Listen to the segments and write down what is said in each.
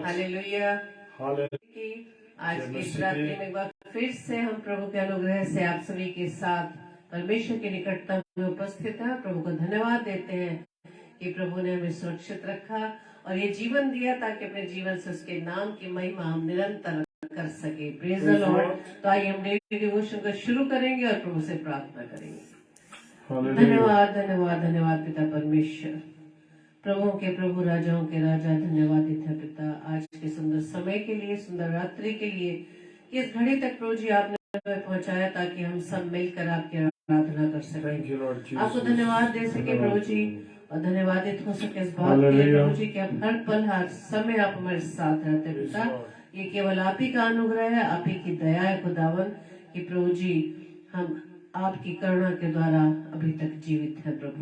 Hallelujah. आज की इस रात्रि में एक बार फिर से हम प्रभु के अनुग्रह से आप सभी के साथ परमेश्वर की निकटता में उपस्थित है। प्रभु को धन्यवाद देते हैं कि प्रभु ने हमें सुरक्षित रखा और ये जीवन दिया ताकि अपने जीवन से उसके नाम की महिमा हम निरंतर कर सके। Praise the Lord. तो आइए हम डेली डिवोशन को शुरू करेंगे और प्रभु से प्रार्थना करेंगे। धन्यवाद धन्यवाद धन्यवाद पिता परमेश्वर, प्रभुओं के प्रभु राजाओं के राजा, धन्यवाद है पिता आज के सुंदर समय के लिए, सुंदर रात्रि के लिए, कि इस घड़ी तक प्रभु जी आपने पहुंचाया ताकि हम सब मिलकर आपकी आराधना कर सकें। आपको धन्यवाद दे सके प्रभु जी, और धन्यवादित हो सके इस बात के लिए प्रभु जी कि आप हर पल हर समय आप हमारे साथ रहते पिता। ये केवल आप ही का अनुग्रह है, आप ही की दया है खुदावन, कि प्रभु जी हम आपकी करुणा के द्वारा अभी तक जीवित है प्रभु।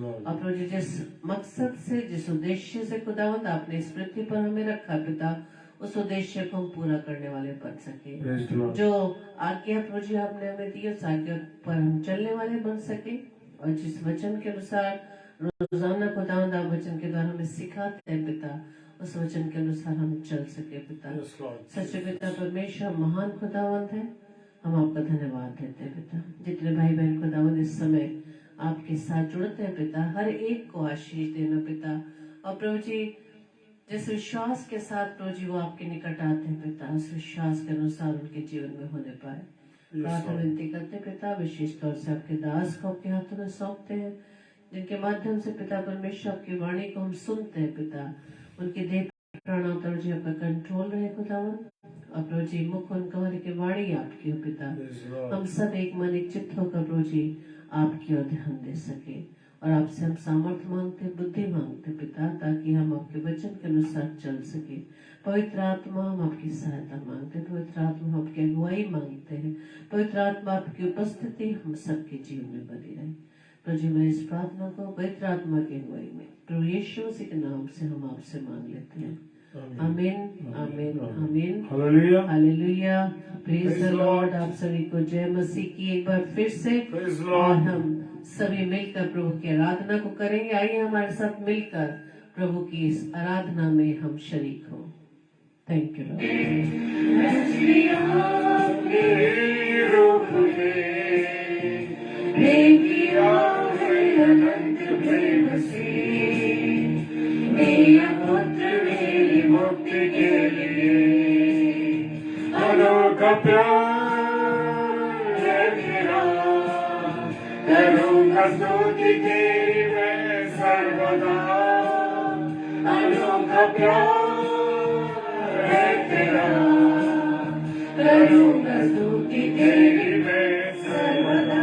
और प्रभु जी जिस मकसद से, जिस उद्देश्य से खुदावंद आपने इस पृथ्वी पर हमें रखा पिता, उस उद्देश्य को हम पूरा करने वाले बन सके। जो आज्ञा प्रभु जी आपने हमें दी उस आज्ञा पर हम चलने वाले बन सके, और जिस वचन के अनुसार रोजाना खुदावंद आप वचन के द्वारा हमें सिखाते हैं पिता, उस वचन के अनुसार हम चल सके पिता। सच्चे पिता परमेश्वर महान खुदावंद है, हम आपका धन्यवाद देते हैं पिता। जितने भाई बहन खुदावंद इस समय आपके साथ जुड़ते हैं पिता, हर एक को आशीष देना पिता। और प्रभु जी जिस विश्वास के साथ प्रभु जी वो आपके निकट आते हैं पिता, उस विश्वास के अनुसार उनके जीवन में होने पाए। प्रार्थना विनती करते पिता, विशेष तौर से आपके दास को आपके हाथों में सौंपते हैं, जिनके माध्यम से पिता परमेश्वर आपकी वाणी को हम सुनते हैं पिता। उनके देह प्राणों पर जी आपका कंट्रोल रहे खुदावंद, और प्रभु जी मुख उनका हर की वाणी आपकी हो पिता। हम सब एक मन एक चित्त होकर प्रभु जी आपकी ओर ध्यान दे सके, और आपसे हम सामर्थ्य मांगते, बुद्धि मांगते पिता, ताकि हम आपके वचन के अनुसार चल सके। पवित्र आत्मा हम आपकी सहायता मांगते, पवित्र आत्मा हम आपकी अगुवाई मांगते हैं। पवित्र आत्मा आपकी उपस्थिति हम सबके जीवन में बनी रहे। प्रभु जी मैं इस प्रार्थना को पवित्र आत्मा की अगुवाई में प्रभु यीशु मसीह के नाम से हम आपसे मांग लेते हैं। आमीन आमीन आमीन। Hallelujah hallelujah. Praise the Lord. आप सभी को जय मसीह की एक बार फिर से, और हम सभी मिलकर प्रभु की आराधना को करेंगे। आइए हमारे साथ मिलकर प्रभु की इस आराधना में हम शरीक हों। थैंक यू मुक्ति के लिए अनोखा प्यार है तेरा, करूँगा स्तुति तेरी मैं सर्वदा। अनोखा प्यार है तेरा, करूँगा स्तुति तेरी मैं सर्वदा।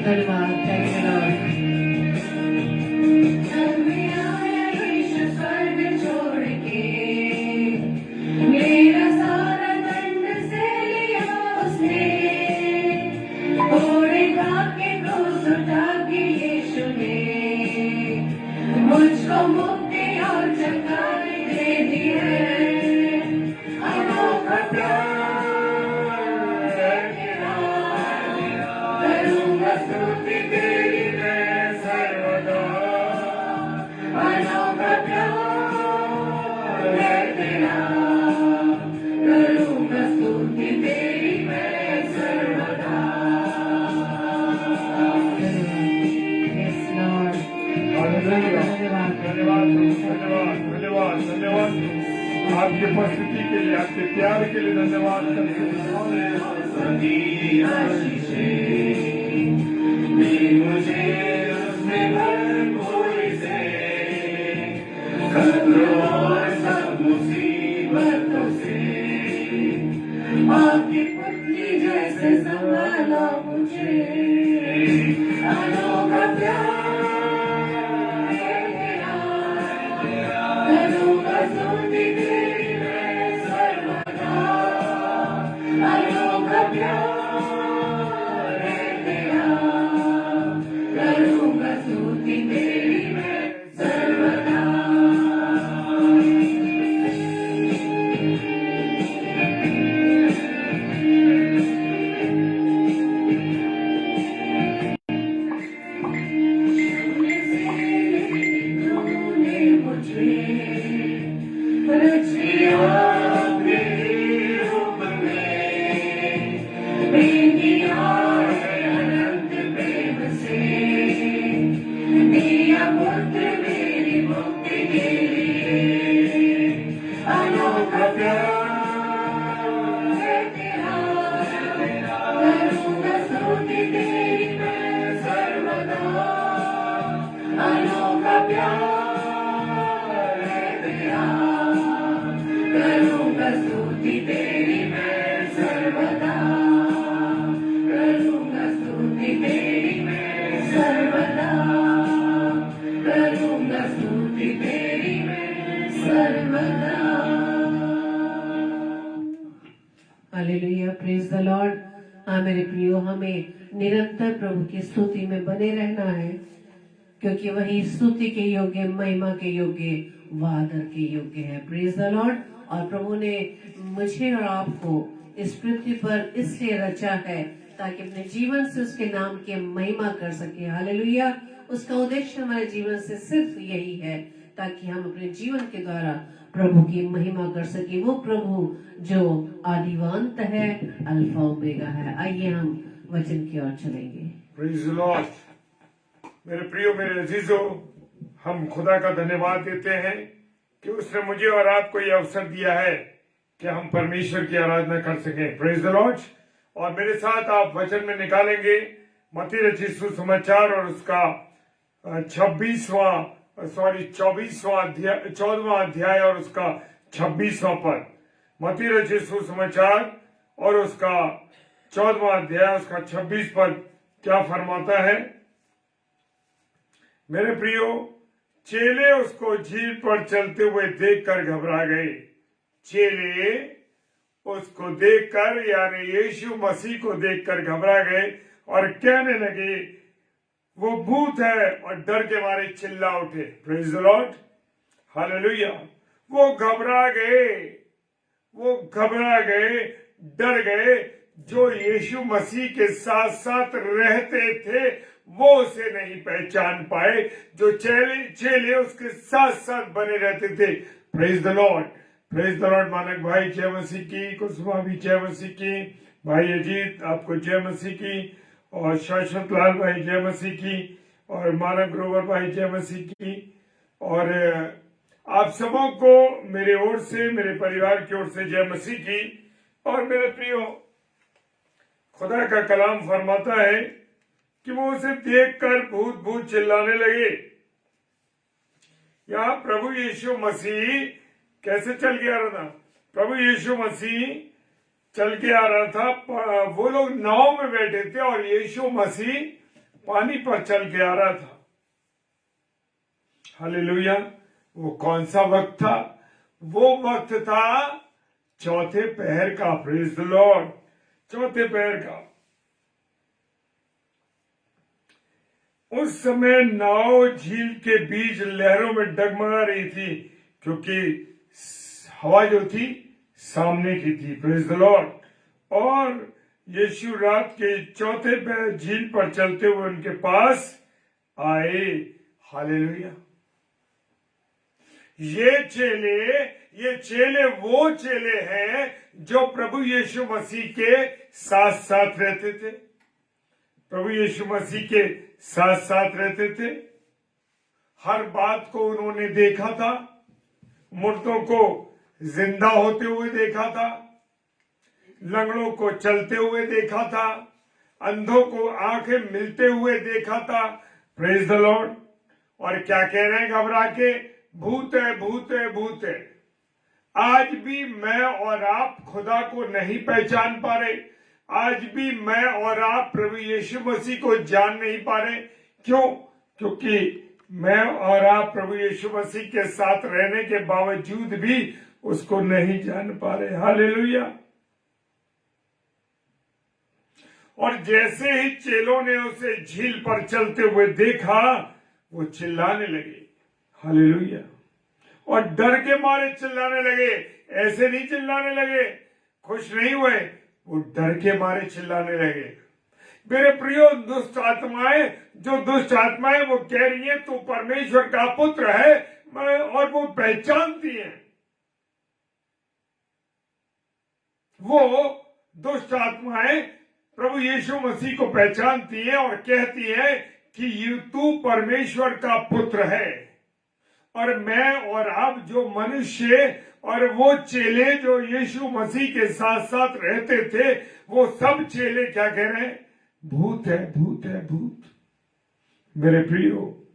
धन्यवाद। Thank you Lord. मेरा सारा दंड से लिया उसने, घोड़े के क्रूस उठा के यीशु ने मुझको मुक्ति और जगह दे दी है। अनोखा प्यार है तेरा, करूँगा स्तुति तेरी मैं सर्वदा। अनोखा प्यार है तेरा, करूँगा स्तुति तेरी मैं सर्वदा। धन्यवाद धन्यवाद धन्यवाद धन्यवाद आपकी उपस्थिति के लिए, आपके प्यार के लिए धन्यवाद करते मुझे उसमें भरपूरी से खतरों और सब मुसीबतों से आपकी पुतली जैसे संभाला मुझे। अनोखा प्यार है तेरा, करूँगा स्तुति तेरी मैं सर्वदा। अनोखा प्यार है तेरा, करूँगा स्तुति तेरी मैं सर्वदा। मेरे प्रियो, हमें निरंतर प्रभु की स्तुति में बने रहना है, क्योंकि वही स्तुति के योग्य, महिमा के योग्य, वादर के योग्य है। Praise the Lord. और प्रभु ने मुझे और आपको इस पृथ्वी पर इसलिए रचा है ताकि अपने जीवन से उसके नाम की महिमा कर सके। हालेलुया। उसका उद्देश्य हमारे जीवन से सिर्फ यही है, ताकि हम अपने जीवन के द्वारा प्रभु की महिमा कर सके। वो प्रभु जो आदिवांत है, अल्फा ओमेगा है। आइए हम वचन की ओर चलेंगे। Praise the Lord. मेरे प्रियो, मेरे अजीजों, हम खुदा का धन्यवाद देते हैं कि उसने मुझे और आपको ये अवसर दिया है कि हम परमेश्वर की आराधना कर सकें। Praise the Lord. और मेरे साथ आप वचन में निकालेंगे मत्ती रचित सुसमाचार और उसका 14वां अध्याय और उसका 26वां पद। मत्ती रचित सुसमाचार और उसका 14वां अध्याय उसका 26 पद क्या फरमाता है? मेरे प्रियो, चेले उसको झील पर चलते हुए देखकर घबरा गए। चेले उसको देखकर, यानी यीशु मसीह को देखकर घबरा गए और कहने लगे वो भूत है, और डर के मारे चिल्ला उठे। Praise the Lord. हालेलुया। वो घबरा गए, डर गए। जो यीशु मसीह के साथ साथ रहते थे वो उसे नहीं पहचान पाए, जो चेले उसके साथ साथ बने रहते थे। Praise the Lord. Praise the Lord. मानक भाई जय मसीह की, कुसुमा भी जय मसीह की, भाई अजीत आपको जय मसीह की, और शाश्वत लाल भाई जय मसीह की, और मानक ग्रोवर भाई जय मसीह की, और आप सबों को मेरे ओर से, मेरे परिवार की ओर से जय मसीह की। और मेरे प्रियो, खुदा का कलाम फरमाता है कि वो उसे देखकर भूत भूत चिल्लाने लगे। यहाँ प्रभु यीशु मसीह कैसे चल के आ रहा था? प्रभु यीशु मसीह चल के आ रहा था। वो लोग नाव में बैठे थे और यीशु मसीह पानी पर चल के आ रहा था। हालेलुया। वो कौन सा वक्त था? वो वक्त था चौथे पहर का। Praise the Lord. चौथे पहर का। उस समय नाव झील के बीच लहरों में डगमगा रही थी, क्योंकि हवा जो थी सामने की थी। Praise the Lord. और यीशु रात के चौथे पहर झील पर चलते हुए उनके पास आए। हालेलुया। ये चेले वो चेले हैं जो प्रभु यीशु मसीह के साथ साथ रहते थे। प्रभु यीशु मसीह के साथ साथ रहते थे। हर बात को उन्होंने देखा था। मुर्दों को जिंदा होते हुए देखा था, लंगड़ों को चलते हुए देखा था, अंधों को आंखें मिलते हुए देखा था। Praise the Lord. और क्या कह रहे हैं घबरा के? भूत है, भूत है, भूत है। आज भी मैं और आप खुदा को नहीं पहचान पा रहे। आज भी मैं और आप प्रभु यीशु मसीह को जान नहीं पा रहे। क्यों? क्योंकि मैं और आप प्रभु यीशु मसीह के साथ रहने के बावजूद भी उसको नहीं जान पा रहे। हालेलुया। और जैसे ही चेलों ने उसे झील पर चलते हुए देखा, वो चिल्लाने लगे। हालेलुया। और डर के मारे चिल्लाने लगे। ऐसे नहीं चिल्लाने लगे, खुश नहीं हुए, वो डर के मारे चिल्लाने लगे। मेरे प्रियो, दुष्ट आत्माएं वो कह रही हैं तू परमेश्वर का पुत्र है, और वो पहचानती हैं। वो दुष्ट आत्माएं प्रभु यीशु मसीह को पहचानती हैं और कहती हैं कि तू परमेश्वर का पुत्र है। और मैं और आप जो मनुष्य और वो चेले जो यीशु मसीह के साथ साथ रहते थे, वो सब चेले क्या कह रहे हैं? भूत है, भूत है, भूत। मेरे प्रियो,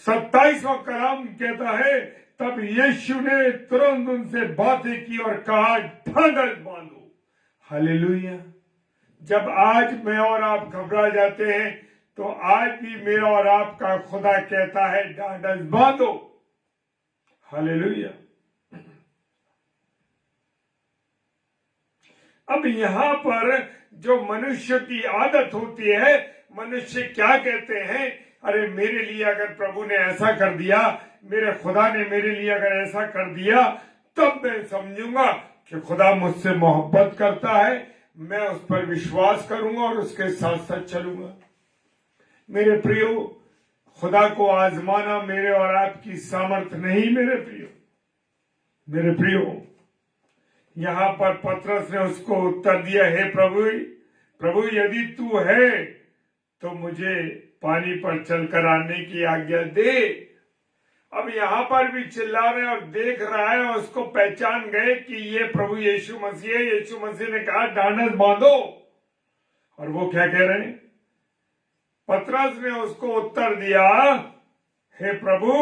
27वां कलाम कहता है, तब यीशु ने तुरंत उनसे बातें की और कहा, ढांढस बांधो। हालेलुया। जब आज मैं और आप घबरा जाते हैं, तो आज भी मेरा और आपका खुदा कहता है, ढांढस बांधो। हालेलुया। अब यहाँ पर जो मनुष्य की आदत होती है, मनुष्य क्या कहते हैं, अरे मेरे लिए अगर प्रभु ने ऐसा कर दिया, मेरे खुदा ने मेरे लिए अगर ऐसा कर दिया, तब मैं समझूंगा कि खुदा मुझसे मोहब्बत करता है, मैं उस पर विश्वास करूंगा और उसके साथ साथ चलूंगा। मेरे प्रियो, खुदा को आजमाना मेरे और आपकी सामर्थ नहीं। मेरे प्रियो, यहां पर पतरस ने उसको उत्तर दिया, हे प्रभु यदि तू है तो मुझे पानी पर चलकर आने की आज्ञा दे। अब यहां पर भी चिल्ला रहे और देख रहा है और उसको पहचान गए कि ये प्रभु यीशु मसीह है। यीशु मसीह ने कहा ढांढस बांधो, और वो क्या कह रहे हैं? पतरस ने उसको उत्तर दिया, हे प्रभु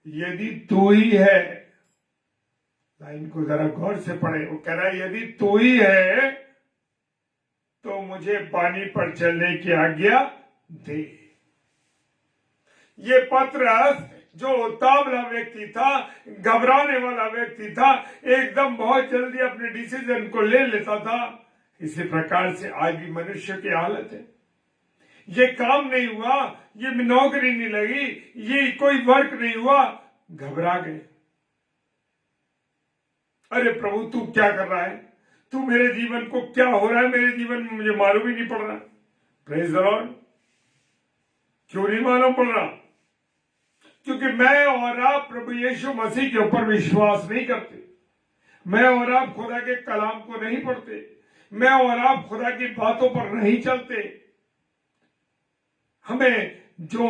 यदि तू ही है, लाइन को जरा गौर से पढ़े, वो कह रहा है यदि तू ही है तो मुझे पानी पर चलने की आज्ञा दे। ये पतरस जो उतावला व्यक्ति था, घबराने वाला व्यक्ति था, एकदम बहुत जल्दी अपने डिसीजन को ले लेता था। इसी प्रकार से आज भी मनुष्य की हालत है। ये काम नहीं हुआ, ये नौकरी नहीं लगी, ये कोई वर्क नहीं हुआ, घबरा गए। अरे प्रभु तू क्या कर रहा है? तू मेरे जीवन को क्या हो रहा है? मेरे जीवन में मुझे मालूम ही नहीं पड़ रहा। Praise the Lord. क्यों नहीं मालूम पड़ रहा? क्योंकि मैं और आप प्रभु यीशु मसीह के ऊपर विश्वास नहीं करते। मैं और आप खुदा के कलाम को नहीं पढ़ते। मैं और आप खुदा की बातों पर नहीं चलते। हमें जो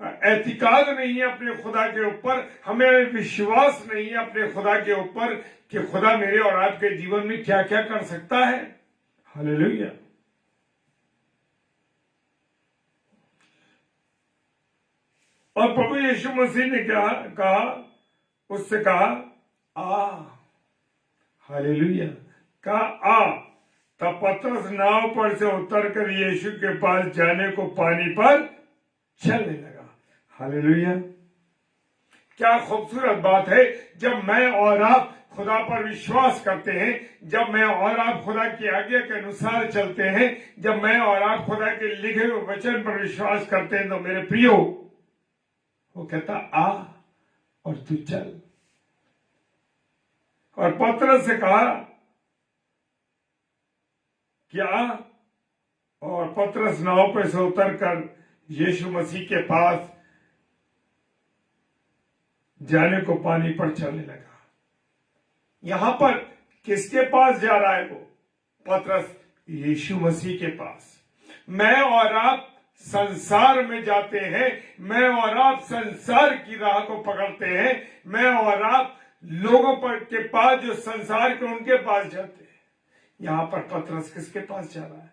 एतिकाद नहीं है अपने खुदा के ऊपर, हमें विश्वास नहीं है अपने खुदा के ऊपर कि खुदा मेरे और आपके जीवन में क्या क्या कर सकता है। हालेलुया। और प्रभु यीशु मसीह ने क्या कहा? उससे कहा आ। हालेलुया। कहा आ। तब पतरस नाव पर से उतरकर यीशु के पास जाने को पानी पर चलने लगा। हालेलुया। क्या खूबसूरत बात है जब मैं और आप खुदा पर विश्वास करते हैं, जब मैं और आप खुदा की आज्ञा के अनुसार चलते हैं, जब मैं और आप खुदा के लिखे हुए वचन पर विश्वास करते हैं, तो मेरे प्रियो वो कहता आ और तू चल। और पतरस से कहा क्या? और पतरस नाव पर से उतरकर यीशु मसीह के पास जाने को पानी पर चलने लगा। यहां पर किसके पास जा रहा है वो? पतरस यीशु मसीह के पास। मैं और आप संसार में जाते हैं, मैं और आप संसार की राह को पकड़ते हैं, मैं और आप लोगों पर के पास जो संसार के उनके पास जाते हैं। यहां पर पतरस किसके पास जा रहा है?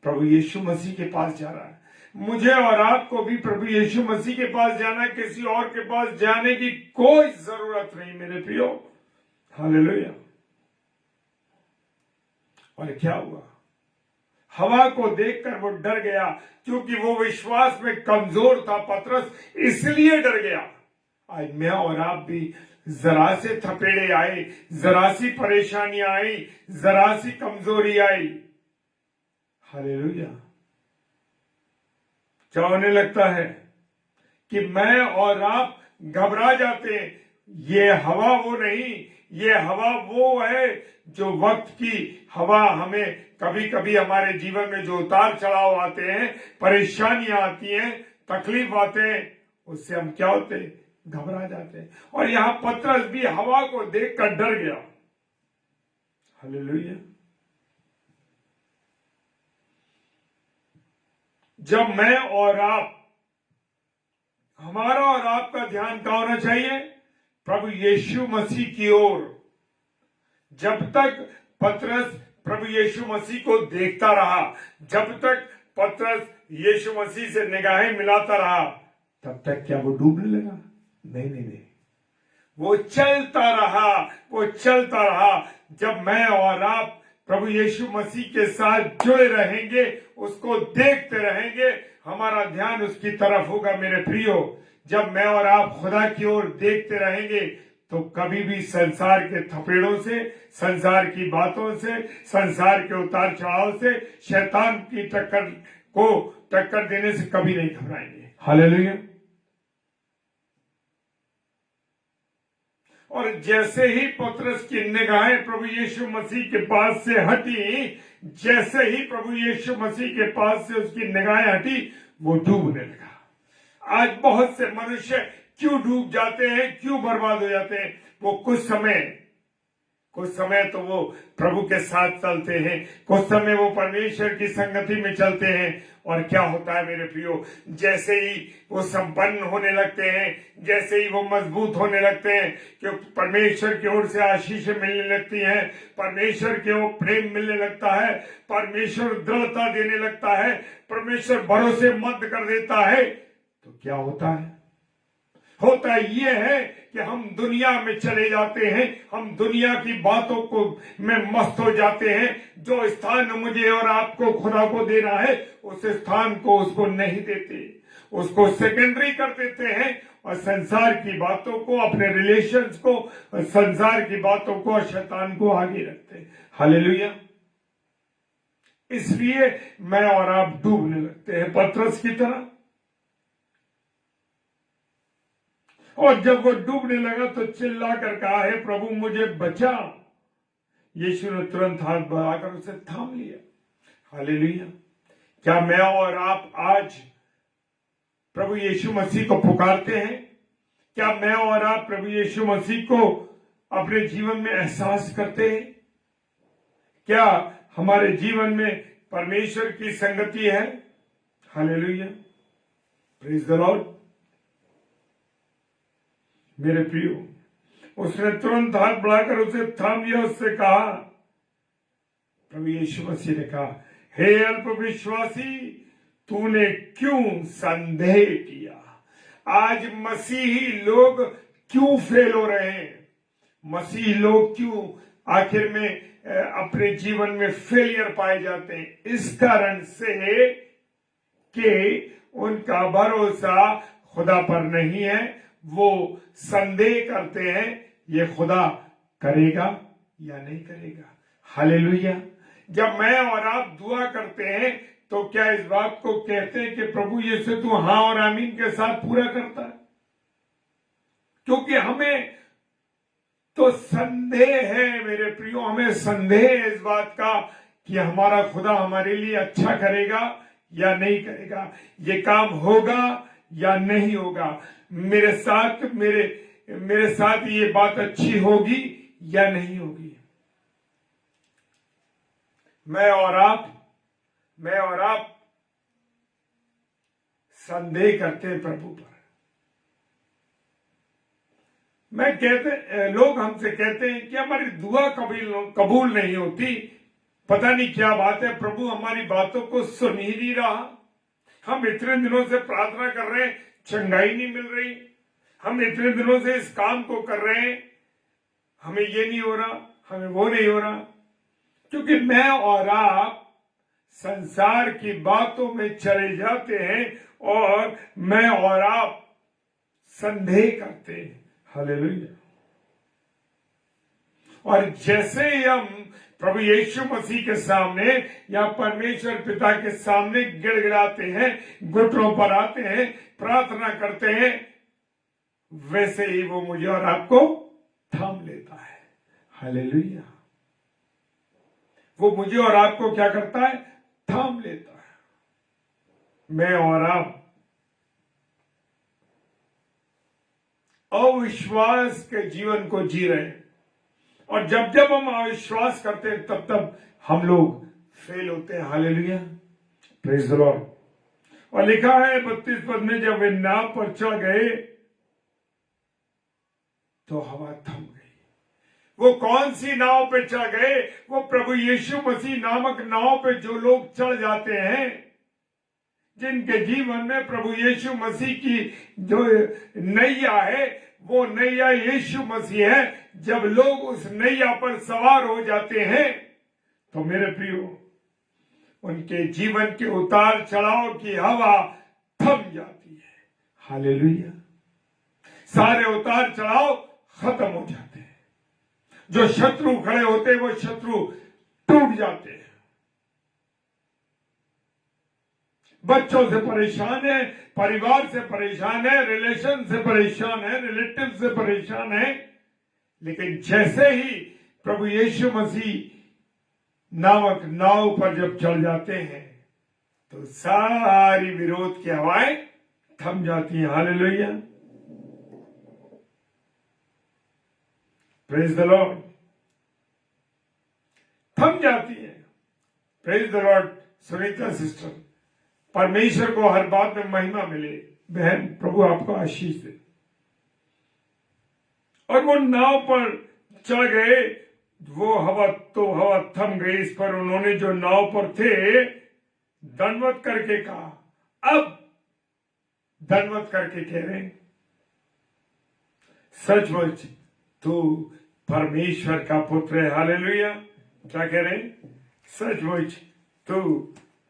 प्रभु यीशु मसीह के पास जा रहा है। मुझे और आपको भी प्रभु यीशु मसीह के पास जाना है, किसी और के पास जाने की कोई जरूरत नहीं मेरे प्रियो। हालेलुया। और क्या हुआ? हवा को देखकर वो डर गया, क्योंकि वो विश्वास में कमजोर था पतरस, इसलिए डर गया। आज मैं और आप भी जरा से थपेड़े आए, जरा सी परेशानियां आई, जरा सी कमजोरी आई, हालेलुया, क्या होने लगता है कि मैं और आप घबरा जाते हैं। ये हवा वो नहीं, ये हवा वो है जो वक्त की हवा हमें कभी कभी हमारे जीवन में जो उतार चढ़ाव आते हैं, परेशानियां आती हैं, तकलीफ आते हैं, उससे हम क्या होते हैं? घबरा जाते हैं। और यहां पतरस भी हवा को देखकर डर गया। हालेलुया। जब मैं और आप, हमारा और आपका ध्यान कहाँ होना चाहिए? प्रभु यीशु मसीह की ओर। जब तक पतरस प्रभु यीशु मसीह को देखता रहा, जब तक पतरस यीशु मसीह से निगाहें मिलाता रहा, तब तक क्या वो डूबने लगा? नहीं, वो चलता रहा, वो चलता रहा। जब मैं और आप प्रभु यीशु मसीह के साथ जुड़े रहेंगे, उसको देखते रहेंगे, हमारा ध्यान उसकी तरफ होगा मेरे प्रियो। जब मैं और आप खुदा की ओर देखते रहेंगे, तो कभी भी संसार के थपेड़ों से, संसार की बातों से, संसार के उतार चढ़ाव से, शैतान की टक्कर देने से कभी नहीं घबराएंगे। हालेलुया। और जैसे ही पतरस की निगाहें प्रभु यीशु मसीह के पास से हटी, जैसे ही प्रभु यीशु मसीह के पास से उसकी निगाहें हटी, वो डूबने लगा। आज बहुत से मनुष्य क्यों डूब जाते हैं, क्यों बर्बाद हो जाते हैं? वो कुछ समय तो वो प्रभु के साथ चलते हैं, कुछ समय वो परमेश्वर की संगति में चलते हैं, और क्या होता है मेरे प्रियो, जैसे ही वो संपन्न होने लगते हैं, जैसे ही वो मजबूत होने लगते हैं, कि परमेश्वर की ओर से आशीषें मिलने लगती हैं, परमेश्वर की ओर प्रेम मिलने लगता है, परमेश्वर दृढ़ता देने लगता है, परमेश्वर भरोसेमंद कर देता है, तो क्या होता ये है कि हम दुनिया में चले जाते हैं, हम दुनिया की बातों को में मस्त हो जाते हैं। जो स्थान मुझे और आपको खुदा को देना है, उस स्थान को उसको नहीं देते, उसको सेकेंडरी कर देते हैं, और संसार की बातों को, अपने रिलेशंस को, संसार की बातों को और शैतान को आगे रखते हैं। हालेलुया। इसलिए मैं और आप डूबने लगते हैं पतरस की तरह। और जब वो डूबने लगा तो चिल्ला कर कहा, हे प्रभु मुझे बचा। यीशु ने तुरंत हाथ बढ़ाकर उसे थाम लिया। हालेलुया। क्या मैं और आप आज प्रभु यीशु मसीह को पुकारते हैं? क्या मैं और आप प्रभु यीशु मसीह को अपने जीवन में एहसास करते हैं? क्या हमारे जीवन में परमेश्वर की संगति है? हालेलुया। Praise the Lord. मेरे प्रियो, उसने तुरंत हाथ बढ़ाकर उसे थाम लिया, उससे कहा, प्रभु यीशु मसीह ने कहा, हे अल्पविश्वासी, तूने क्यों संदेह किया? आज मसीही लोग क्यों फेल हो रहे हैं? मसीही लोग क्यों आखिर में अपने जीवन में फेलियर पाए जाते हैं? इस कारण से कि उनका भरोसा खुदा पर नहीं है। वो संदेह करते हैं, ये खुदा करेगा या नहीं करेगा। हालेलुया। जब मैं और आप दुआ करते हैं तो क्या इस बात को कहते हैं कि प्रभु यीशु तू हाँ और आमीन के साथ पूरा करता है? क्योंकि हमें तो संदेह है मेरे प्रियो, हमें संदेह है इस बात का कि हमारा खुदा हमारे लिए अच्छा करेगा या नहीं करेगा, ये काम होगा या नहीं होगा, मेरे साथ ये बात अच्छी होगी या नहीं होगी। मैं और आप संदेह करते हैं प्रभु पर। लोग हमसे कहते हैं कि हमारी दुआ कबूल नहीं होती, पता नहीं क्या बात है, प्रभु हमारी बातों को सुन ही नहीं रहा। हम इतने दिनों से प्रार्थना कर रहे हैं, चंगाई नहीं मिल रही, हम इतने दिनों से इस काम को कर रहे हैं, हमें ये नहीं हो रहा, हमें वो नहीं हो रहा। क्योंकि मैं और आप संसार की बातों में चले जाते हैं और मैं और आप संदेह करते हैं। हालेलुया। और जैसे ही हम प्रभु यीशु मसीह के सामने या परमेश्वर पिता के सामने गिड़गिड़ाते हैं, घुटनों पर आते हैं, प्रार्थना करते हैं, वैसे ही वो मुझे और आपको थाम लेता है। हालेलुया। वो मुझे और आपको क्या करता है? थाम लेता है। मैं और आप अविश्वास के जीवन को जी रहे हैं, और जब हम अविश्वास करते हैं तब हम लोग फेल होते हैं। हालेलुया। Praise the Lord. और लिखा है 32 पद में, जब वे नाव पर चढ़ गए तो हवा थम गई। वो कौन सी नाव पे चढ़ गए? वो प्रभु यीशु मसीह नामक नाव पे जो लोग चढ़ जाते हैं, जिनके जीवन में प्रभु यीशु मसीह की जो नैया है, वो नैया यीशु मसीह है। जब लोग उस नैया पर सवार हो जाते हैं तो मेरे प्रियो, उनके जीवन के उतार चढ़ाव की हवा थम जाती है। हालेलुया। सारे उतार चढ़ाव खत्म हो जाते हैं। जो शत्रु खड़े होते हैं वो शत्रु टूट जाते हैं। बच्चों से परेशान है, परिवार से परेशान है, रिलेशन से परेशान है, रिलेटिव से परेशान है, लेकिन जैसे ही प्रभु यीशु मसीह नामक नाव पर जब चढ़ जाते हैं तो सारी विरोध की हवाएं थम जाती हैं। Hallelujah, praise the Lord. थम जाती है। Praise the Lord. Sunita sister, परमेश्वर को हर बात में महिमा मिले। बहन, प्रभु आपको आशीष दे। और वो नाव पर चढ़ गए, वो हवा थम गई। इस पर उन्होंने जो नाव पर थे दंडवत करके कहा। अब दंडवत करके कह रहे हैं, सचमुच तू परमेश्वर का पुत्र है। हालेलुया। क्या कह रहे हैं? सचमुच तू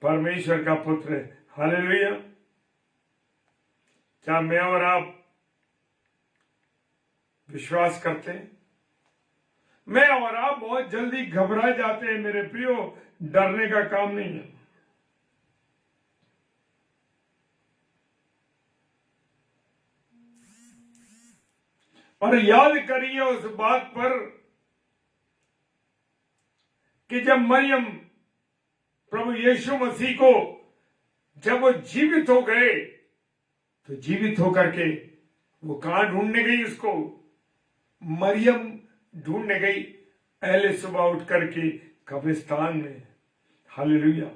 परमेश्वर का पुत्र है। हालेलुया। क्या मैं और आप विश्वास करते हैं? मैं और आप बहुत जल्दी घबरा जाते हैं मेरे प्रियो। डरने का काम नहीं है। और याद करिए उस बात पर कि जब मरियम प्रभु यीशु मसीह को जब वो जीवित हो गए तो जीवित होकर के वो कहां ढूंढने गई? उसको मरियम ढूंढने गई पहले सुबह उठ करके कब्रिस्तान में। हालेलुया।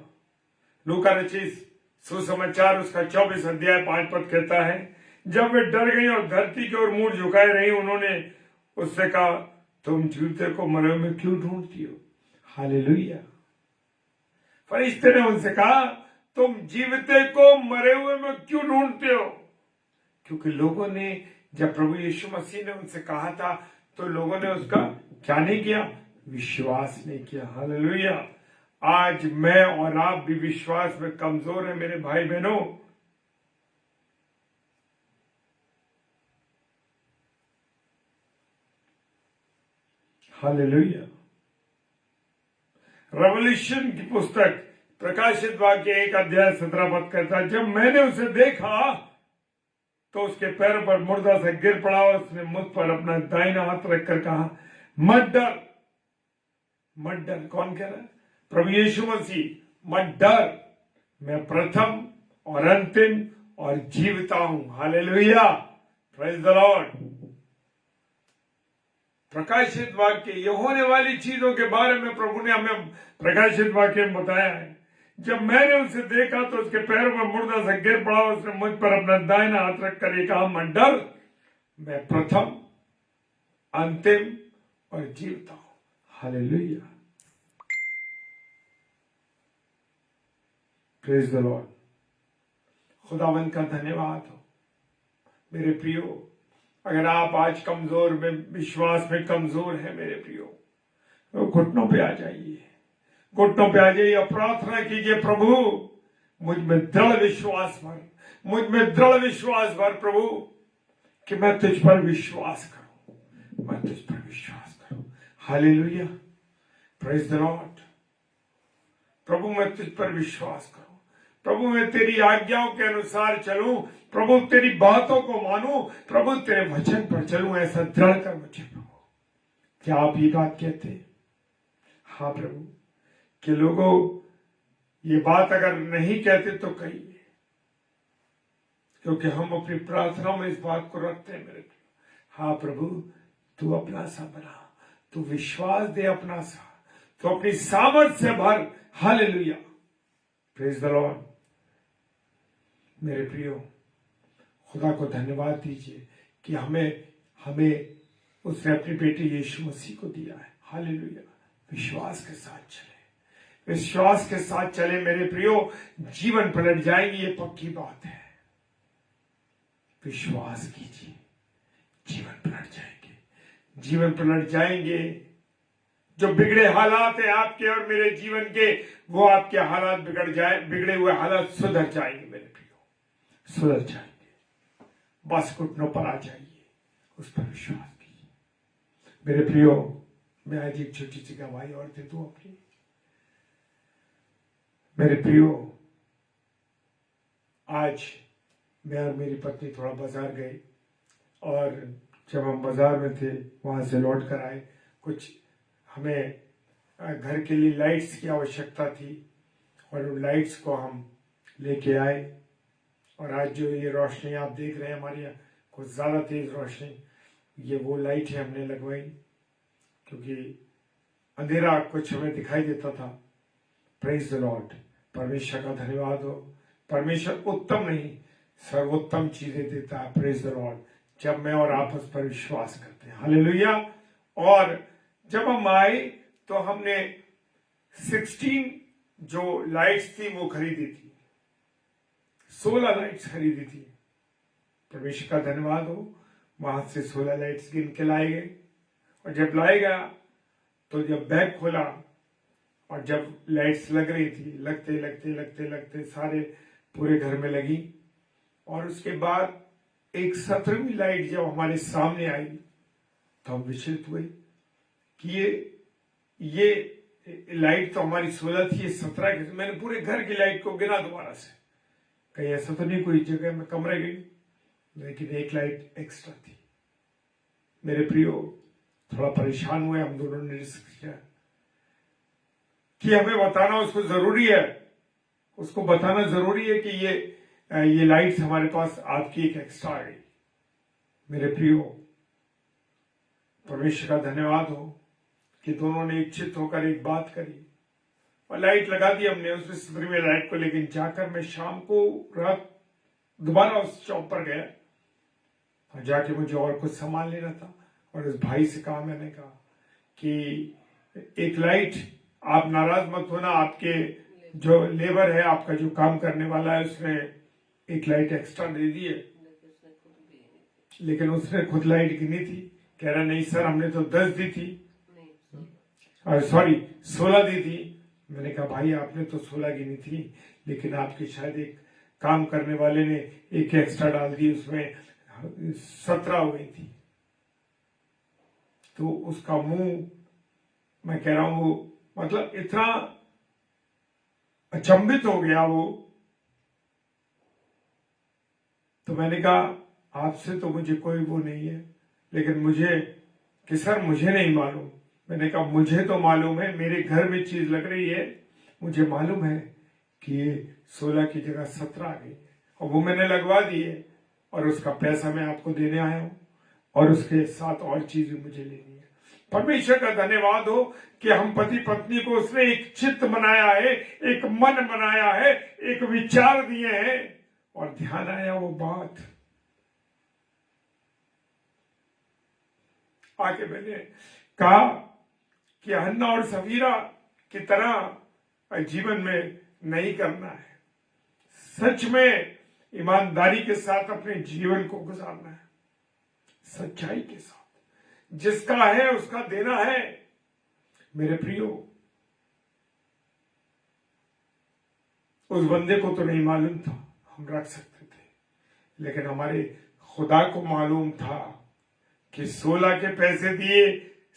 लूका रचित सुसमाचार उसका 24 अध्याय 5 पद कहता है, जब वे डर गई और धरती की ओर मुंह झुकाए रही, उन्होंने उससे कहा, तुम जीविते को मरे हुए में क्यों ढूंढती हो? हालेलुया। फरिश्ते ने उनसे कहा, तुम जीविते को मरे हुए में क्यों ढूंढते हो? क्योंकि लोगों ने, जब प्रभु यीशु मसीह ने उनसे कहा था तो लोगों ने उसका क्या नहीं किया? विश्वास नहीं किया। हालेलुया। आज मैं और आप भी विश्वास में कमजोर हैं मेरे भाई बहनों। हालेलुया। रेवल्यूशन की पुस्तक प्रकाशित वाक्य 1 अध्याय 17 पद कहता है, जब मैंने उसे देखा तो उसके पैरों पर मुर्दा से गिर पड़ा और उसने मुझ पर अपना दाहिना हाथ रखकर कहा, मत डर। मत डर। कौन कह रहा है? प्रभु यीशु मसीह। मत डर, मैं प्रथम और अंतिम और जीवता हूं। हालेलुया। Praise the Lord. प्रकाशित वाक्य, ये होने वाली चीजों के बारे में प्रभु ने हमें प्रकाशित वाक्य में बताया है। जब मैंने उसे देखा तो उसके पैरों में मुर्दा से गिर पड़ा, उसने मुझ पर अपना दाहिना हाथ रखकर ये कहा, मत डर, मैं प्रथम, अंतिम और जीवता हूं। हालेलुया। Praise the Lord. खुदावंद का धन्यवाद हो। मेरे प्रियो, अगर आप आज कमजोर में, विश्वास में कमजोर हैं मेरे प्रियो, तो घुटनों पे आ जाइए। घुटनों पे आ जाइए और प्रार्थना कीजिए, प्रभु मुझ में दृढ़ विश्वास भर, मुझ में दृढ़ विश्वास भर प्रभु, कि मैं तुझ पर विश्वास करूं, मैं तुझ पर विश्वास करूं। हालेलुया। Praise the Lord. प्रभु मैं तुझ पर विश्वास करूं, प्रभु मैं तेरी आज्ञाओं के अनुसार चलूं, प्रभु तेरी बातों को मानूं, प्रभु तेरे वचन पर चलूं, ऐसा दृढ़ कर मुझे प्रभु। क्या आप ये बात कहते हैं? हाँ प्रभु। कि लोगों ये बात अगर नहीं कहते तो कहिए, क्योंकि हम अपनी प्रार्थनाओं में इस बात को रखते हैं मेरे प्रिय। हाँ प्रभु, तू अपना सा बना, तू विश्वास दे अपना सा, तो अपनी सामर्थ से भर। हालेलुया। Praise the Lord. मेरे प्रियो, खुदा को धन्यवाद दीजिए कि हमें उसने अपनी बेटे यीशु मसीह को दिया है। हालेलुया। विश्वास के साथ चले, विश्वास के साथ चले मेरे प्रियो, जीवन पलट जाएंगे, ये पक्की बात है। विश्वास कीजिए, जीवन पलट जाएंगे, जीवन पलट जाएंगे। जो बिगड़े हालात है आपके और मेरे जीवन के, वो आपके हालात बिगड़े हुए हालात सुधर जाएंगे मेरे प्रियो, सुधर जाएंगे। बस घुटनों पर आ जाइए, उस पर विश्वास कीजिए। मेरे प्रियो, मैं आज एक छोटी सी गवाही और दे दूं अपनी। मेरे प्रियो, आज मैं और मेरी पत्नी थोड़ा बाजार गए और जब हम बाजार में थे वहां से लौट कर आए, कुछ हमें घर के लिए लाइट्स की आवश्यकता थी और उन लाइट्स को हम लेके आए। और आज जो ये रोशनी आप देख रहे हैं हमारे यहाँ, कुछ ज़्यादा तेज रोशनी, ये वो लाइट है हमने लगवाई, क्योंकि अंधेरा कुछ हमें दिखाई देता था। प्रेज द लॉर्ड, परमेश्वर का धन्यवाद हो। परमेश्वर उत्तम नहीं सर्वोत्तम चीजें देता है। प्रेज द लॉर्ड, जब मैं और आप उस पर विश्वास करते हैं। हालेलुया। और जब हम आए तो हमने 16 जो लाइट्स थी वो खरीदी थी, 16 लाइट्स खरीदी थी। परमेश्वर का धन्यवाद हो, वहां से 16 लाइट्स गिन के लाए गए। और जब लाए गया तो जब बैग खोला और जब लाइट्स लग रही थी, लगते लगते लगते लगते सारे पूरे घर में लगी। और उसके बाद एक 17वीं लाइट जब हमारे सामने आई तो हम विचलित हुए कि ये लाइट तो हमारी 16 थी, ये 17 की। मैंने पूरे घर की लाइट को गिना दोबारा से, कहीं ऐसा तो नहीं कोई जगह में कमरे गई, लेकिन एक लाइट एक्स्ट्रा थी। मेरे प्रियो, थोड़ा परेशान हुए हम दोनों ने किया कि हमें बताना उसको जरूरी है, उसको बताना जरूरी है कि ये लाइट्स हमारे पास आपकी एक एक्स्ट्रा आ गई। मेरे प्रियो, परमेश्वर का धन्यवाद हो कि दोनों ने इच्छित होकर एक बात करी और लाइट लगा दी हमने उस 17वीं लाइट को। लेकिन जाकर मैं शाम को रात दोबारा उस शॉप पर गया और जाके मुझे और कुछ सामान लेना था। और उस भाई से कहा, मैंने कहा कि एक लाइट, आप नाराज मत होना, आपके जो लेबर है, आपका जो काम करने वाला है, उसने एक लाइट एक्स्ट्रा दे दी है। लेकिन उसने खुद लाइट गिनी थी। कह रहा, नहीं सर, हमने तो 10 दी थी, सॉरी 16 दी थी। मैंने कहा, भाई आपने तो 16 गिनी थी, लेकिन आपके शायद एक काम करने वाले ने एक एक्स्ट्रा डाल दी, उसमें 17 हो गई थी। तो उसका मुंह, मैं कह रहा हूं, मतलब इतना अचंभित हो गया वो। तो मैंने कहा, आपसे तो मुझे कोई वो नहीं है, लेकिन मुझे कि सर मुझे नहीं मालूम। मैंने कहा, मुझे तो मालूम है, मेरे घर में चीज लग रही है, मुझे मालूम है कि ये 16 की जगह 17 आ गई और वो मैंने लगवा दी है और उसका पैसा मैं आपको देने आया हूं और उसके साथ और चीज भी मुझे लेनी है। परमेश्वर का धन्यवाद हो कि हम पति पत्नी को उसने एक चित्त बनाया है, एक मन बनाया है, एक विचार दिए हैं और ध्यान आया वो बात। आगे मैंने कहा कि हन्ना और सफीरा की तरह जीवन में नहीं करना है, सच में ईमानदारी के साथ अपने जीवन को गुजारना है, सच्चाई के साथ। जिसका है उसका देना है। मेरे प्रियो, उस बंदे को तो नहीं मालूम था हम रख सकते थे, लेकिन हमारे खुदा को मालूम था कि 16 के पैसे दिए,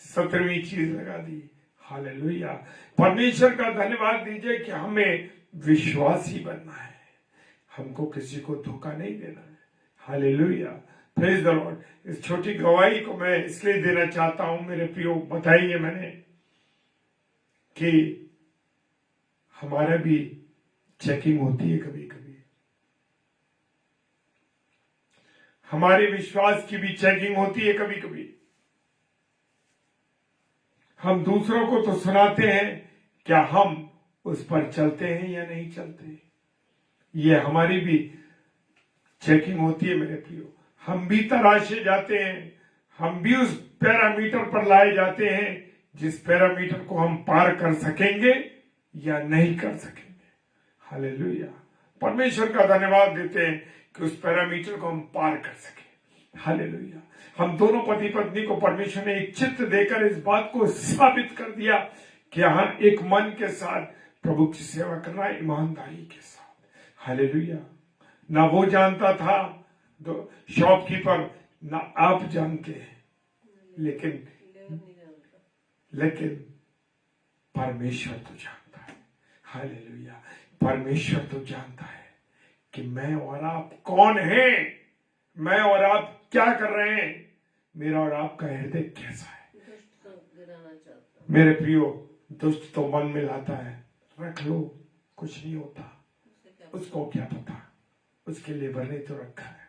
17वीं चीज लगा दी। हालेलुया। परमेश्वर का धन्यवाद दीजिए कि हमें विश्वासी बनना है, हमको किसी को धोखा नहीं देना है। Hallelujah, praise the Lord. इस छोटी गवाही को मैं इसलिए देना चाहता हूं मेरे प्रियो, बताइए मैंने कि हमारा भी चेकिंग होती है कभी कभी, हमारे विश्वास की भी चेकिंग होती है कभी कभी। हम दूसरों को तो सुनाते हैं, क्या हम उस पर चलते हैं या नहीं चलते, ये हमारी भी चेकिंग होती है मेरे प्रियो। हम भी तराशे जाते हैं, हम भी उस पैरामीटर पर लाए जाते हैं जिस पैरामीटर को हम पार कर सकेंगे या नहीं कर सकेंगे। हालेलुया। परमेश्वर का धन्यवाद देते हैं कि उस पैरामीटर को हम पार कर सके। हालेलुया। हम दोनों पति पत्नी को परमेश्वर ने एक चित्त देकर इस बात को साबित कर दिया कि हाँ, एक मन के साथ प्रभु की सेवा करना, ईमानदारी के साथ। हालेलुया। ना वो जानता था शॉपकीपर, ना आप जानते हैं, लेकिन लेकिन परमेश्वर तो जानता है। हालेलुया। परमेश्वर तो जानता है कि मैं और आप कौन हैं, मैं और आप क्या कर रहे हैं, मेरा और आपका हृदय कैसा है। मेरे प्रियो, दुष्ट तो मन में लाता है, रख लो, कुछ नहीं होता, उसको क्या पता, उसके लेबर ने तो रखा है।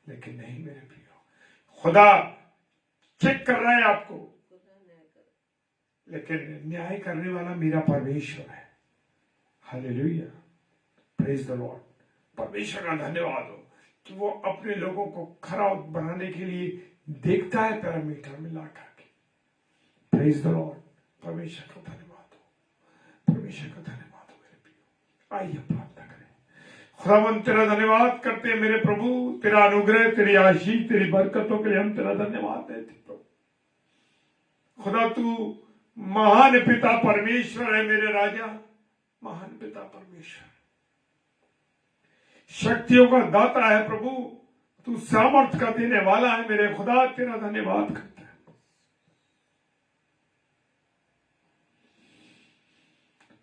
लेकिन नहीं मेरे प्रियो, खुदा चेक कर रहा है आपको, लेकिन न्याय करने वाला मेरा परमेश्वर है। Hallelujah, praise the Lord. परमेश्वर का धन्यवाद हो कि वो अपने लोगों को खरा बनाने के लिए देखता है पैरामीटर में ला करके। Praise the Lord. परमेश्वर का धन्यवाद हो, परमेश्वर का धन्यवाद हो मेरे प्रियो। आइए प्रार्थना करें। खुदावन तेरा धन्यवाद करते हैं मेरे प्रभु, तेरा अनुग्रह, तेरी आशीष, तेरी बरकतों के लिए हम तेरा धन्यवाद देते प्रभु। खुदा तू महान पिता परमेश्वर है मेरे राजा, महान पिता परमेश्वर, शक्तियों का दाता है प्रभु, तू सामर्थ का देने वाला है मेरे खुदा, तेरा धन्यवाद करते हैं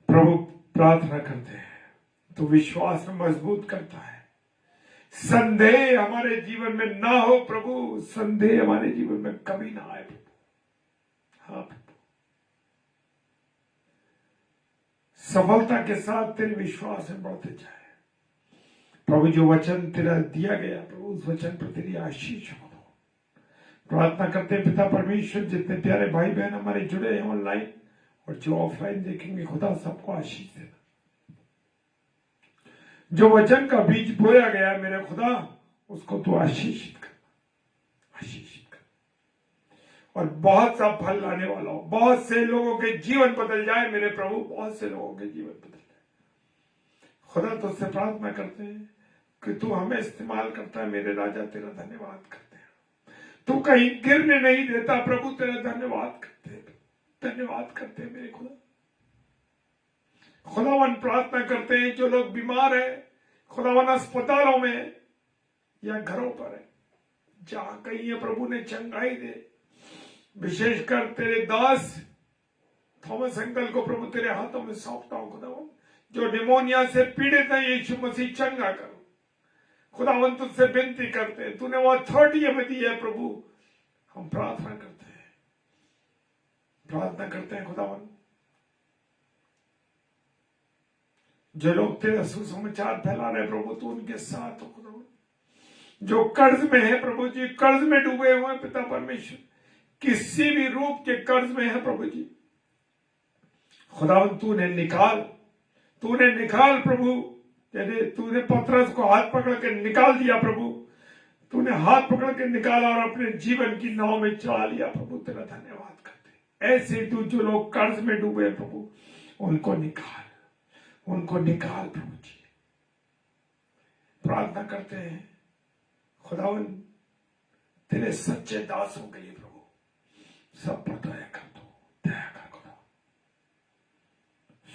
प्रभु। प्रार्थना करते हैं, तू विश्वास में मजबूत करता है, संदेह हमारे जीवन में ना हो प्रभु, संदेह हमारे जीवन में कभी ना आए प्रभु। हाँ प्रभु, सफलता के साथ तेरे विश्वास में बढ़ते जाए प्रभु। जो वचन तेरा दिया गया प्रभु, उस वचन पर तेरी आशीष हो। प्रार्थना करते हैं पिता परमेश्वर, जितने प्यारे भाई बहन हमारे जुड़े हैं ऑनलाइन और जो ऑफलाइन देखेंगे, खुदा सबको आशीष देना। जो वचन का बीज बोया गया मेरे खुदा, उसको तू आशीषित करना, आशीषित कर, और बहुत सा फल लाने वाला हो। बहुत से लोगों के जीवन बदल जाए मेरे प्रभु, बहुत से लोगों के जीवन बदल जाए। खुदा तुझसे प्रार्थना करते हैं कि तू हमें इस्तेमाल करता है मेरे राजा, तेरा धन्यवाद करते हैं। तू कहीं गिरने नहीं देता प्रभु, तेरा धन्यवाद करते हैं, धन्यवाद करते हैं मेरे खुदा। खुदावन प्रार्थना करते हैं जो लोग बीमार है, खुदावन अस्पतालों में या घरों पर है, जहां कहीं है प्रभु ने चंगाई दे। विशेषकर तेरे दास थॉमस अंकल को प्रभु तेरे हाथों में सौंपता हूं खुदावन, जो निमोनिया से पीड़ित है, यीशु मसीह चंगा करो। खुदावन तुझसे विनती करते हैं, तूने वो अथॉरिटी हमें दी है प्रभु, हम प्रार्थना करते हैं, प्रार्थना करते हैं खुदावन। जो लोग तेरा सुसमाचार फैला रहे प्रभु, तू उनके साथ हो खुदावन। जो कर्ज में है प्रभु जी, कर्ज में डूबे हुए हैं पिता परमेश्वर, किसी भी रूप के कर्ज में है प्रभु जी, खुदावन तूने निकाल प्रभु। यदि तूने पतरस को हाथ पकड़ के निकाल दिया प्रभु, तूने हाथ पकड़ के निकाला और अपने जीवन की नाव में चला लिया प्रभु, तेरा धन्यवाद करते। ऐसे तू जो लोग कर्ज में डूबे प्रभु, उनको निकाल प्रभु जी। प्रार्थना करते हैं खुदावन तेरे सच्चे दासों के लिए प्रभु, सब पर दया कर दो, दया कर खुदा।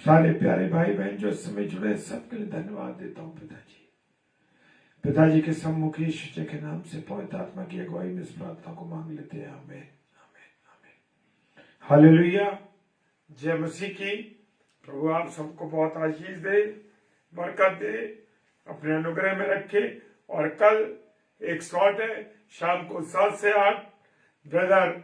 सारे प्यारे भाई बहन जो इस समय जुड़े, सबके लिए धन्यवाद देता हूं पिताजी के सम्मुख यीशु के नाम से पवित्र आत्मा की अगुवाई में इस प्रार्थना को मांग लेते हैं। आमीन, आमीन, आमीन। हालेलुया। जय मसीह की। प्रभु आप सबको बहुत आशीष दे, बरकत दे, अपने अनुग्रह में रखे। और कल एक स्लॉट है शाम को 7 से 8, ब्रदर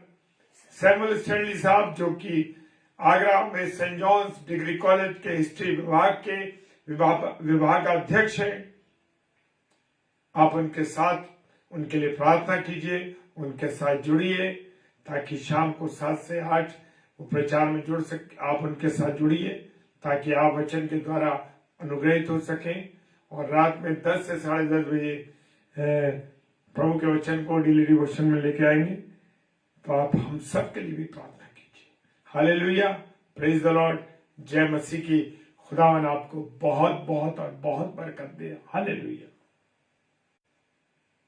सैमुअल स्टैनली साहब जो कि आगरा में सेंट जॉन्स डिग्री कॉलेज के हिस्ट्री विभाग के विभागाध्यक्ष हैं। आप उनके साथ, उनके लिए प्रार्थना कीजिए, उनके साथ जुड़िए, ताकि शाम को 7 से 8 वो प्रचार में जुड़ सके। आप उनके साथ जुड़िए ताकि आप वचन के द्वारा अनुग्रहित हो सकें। और रात में 10 से 10:30 बजे प्रभु के वचन को डेली डिवोशन में लेके आएंगे। तो आप हम सब के लिए भी प्रार्थना कीजिए। Hallelujah, praise the Lord. जय मसीह की। खुदावन आपको बहुत बहुत और बहुत बरकत दे। हालेलुया।